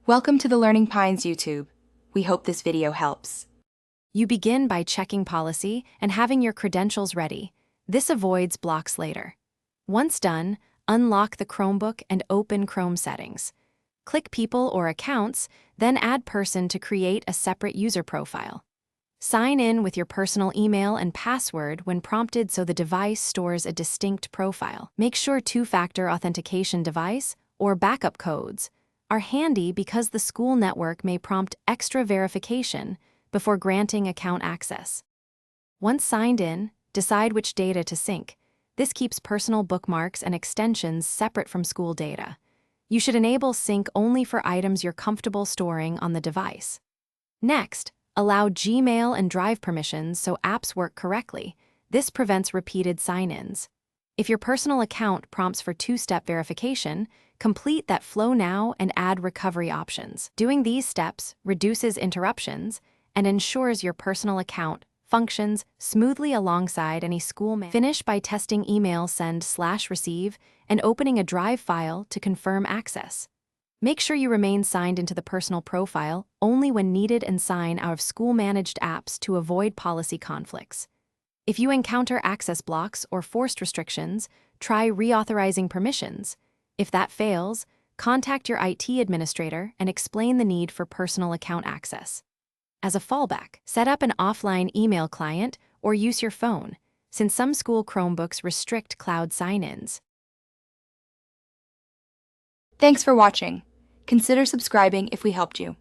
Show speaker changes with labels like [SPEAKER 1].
[SPEAKER 1] Welcome to the Learning Pines YouTube. We hope this video helps.
[SPEAKER 2] You begin by checking policy and having your credentials ready. This avoids blocks later. Once done, unlock the Chromebook and open Chrome settings. Click People or Accounts, then add Person to create a separate user profile. Sign in with your personal email and password when prompted so the device stores a distinct profile. Make sure two-factor authentication device or backup codes are handy because the school network may prompt extra verification before granting account access. Once signed in, decide which data to sync. This keeps personal bookmarks and extensions separate from school data. You should enable sync only for items you're comfortable storing on the device. Next, allow Gmail and Drive permissions so apps work correctly. This prevents repeated sign-ins. If your personal account prompts for two-step verification, complete that flow now and add recovery options. Doing these steps reduces interruptions and ensures your personal account functions smoothly alongside any school mail. Finish by testing email send/receive and opening a Drive file to confirm access. Make sure you remain signed into the personal profile only when needed and sign out of school-managed apps to avoid policy conflicts. If you encounter access blocks or forced restrictions, try reauthorizing permissions. If that fails, contact your IT administrator and explain the need for personal account access. As a fallback, set up an offline email client or use your phone, since some school Chromebooks restrict cloud sign-ins.
[SPEAKER 1] Thanks for watching. Consider subscribing if we helped you.